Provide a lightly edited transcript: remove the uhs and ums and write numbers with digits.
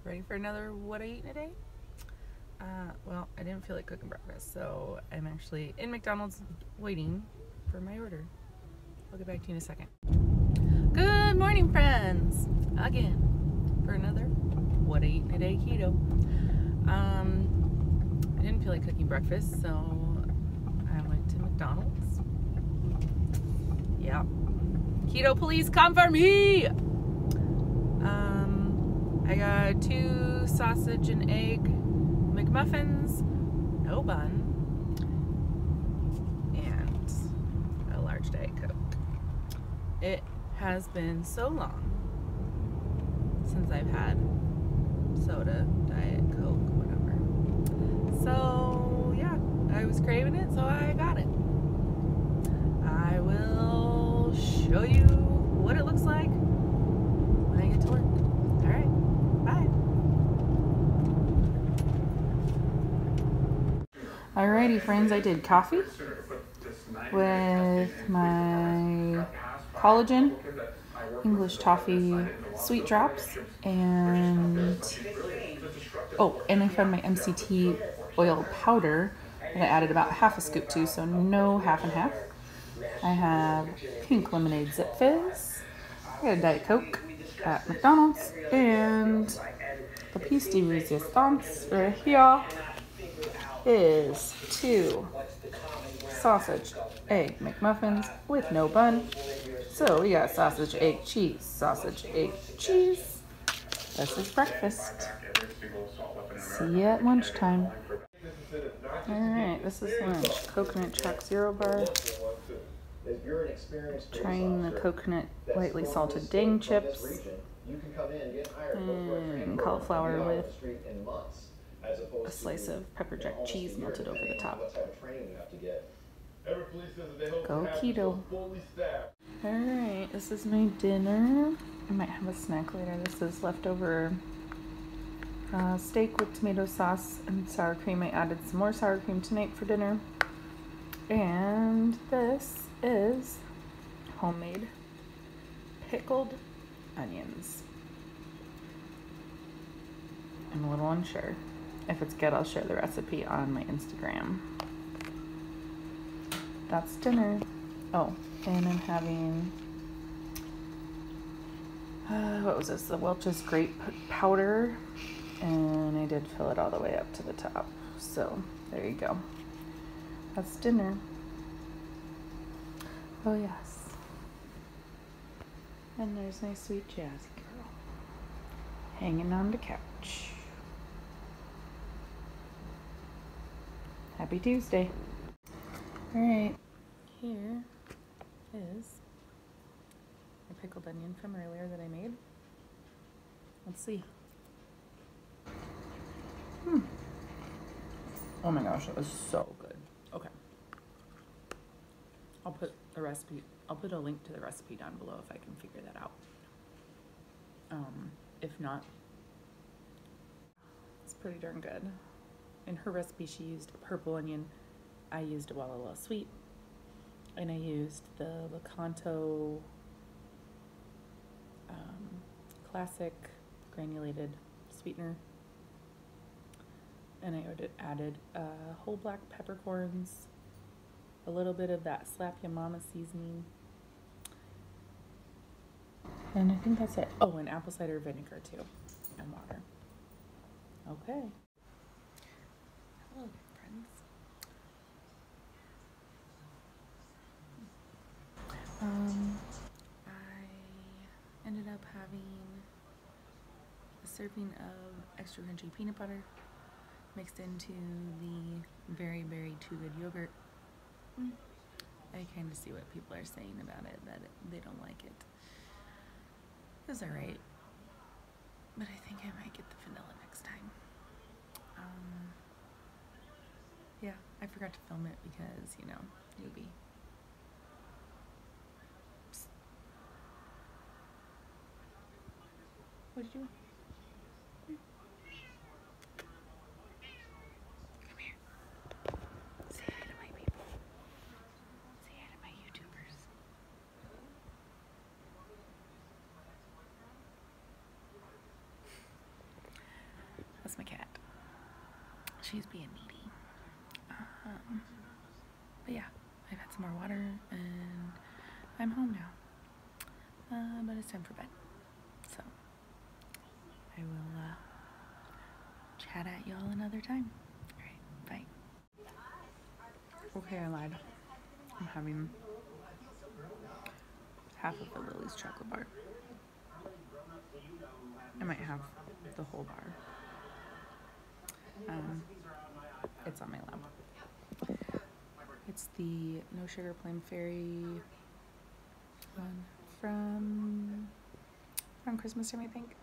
Ready for another what I eat in a day? Well, I didn't feel like cooking breakfast, so I'm actually in McDonald's waiting for my order. I'll get back to you in a second. Good morning, friends! Again, for another what I eat in a day keto. I didn't feel like cooking breakfast, so I went to McDonald's. Yeah. Keto, please come for me! I got 2 sausage and egg McMuffins, no bun, and a large Diet Coke. It has been so long since I've had soda, Diet Coke, whatever. So yeah, I was craving it, so I got it. I will show you what it looks like when I get to work. All right, bye. Alrighty, friends, I did coffee with my collagen, English toffee sweet drops, and I found my MCT oil powder that I added about half a scoop to, so no half and half. I have pink lemonade zip fizz. I got a Diet Coke at McDonald's, and the piece de resistance right here is 2 sausage egg McMuffins with no bun. So we got sausage, egg, cheese, sausage, egg, cheese. This is breakfast. See you at lunchtime. Alright, this is lunch. Coconut Choc Zero Bar. Trying the coconut lightly salted dang chips. And cauliflower with a slice of pepper jack cheese melted over the top. Go keto. Alright, this is my dinner. I might have a snack later. This is leftover steak with tomato sauce and sour cream. I added some more sour cream tonight for dinner. And this is homemade pickled onions. I'm a little unsure. If it's good, I'll share the recipe on my Instagram. That's dinner. Oh, and I'm having, what was this? The Welch's grape powder. And I did fill it all the way up to the top. So, there you go. That's dinner. Oh, yes. And there's my sweet Jazzy girl. Hanging on the couch. Happy Tuesday. Alright, here is a pickled onion from earlier that I made. Let's see. Oh my gosh, that was so good. Okay. I'll put a link to the recipe down below if I can figure that out. If not, it's pretty darn good. In her recipe, she used a purple onion. I used a Walla Sweet, and I used the Lakanto classic granulated sweetener, and I added whole black peppercorns, a little bit of that Slap Ya Mama seasoning, and I think that's it. Oh, and apple cider vinegar too, and water. Okay. Hello, friends. I ended up having a serving of extra crunchy peanut butter mixed into the very, very too good yogurt. I kind of see what people are saying about it, that they don't like it. It was alright, but I think I might get the vanilla next time. Yeah, I forgot to film it because, you know, newbie. Psst. What did you do? Come here. Say hi to my people. Say hi to my YouTubers. she's being needy. But yeah, I've had some more water and I'm home now. But it's time for bed. So I will chat at y'all another time. Alright, bye. Okay, I lied. I'm having half of the Lily's chocolate bar. I might have the whole bar. It's on my lap. It's the No Sugar Plum Fairy one from Christmas time, I think.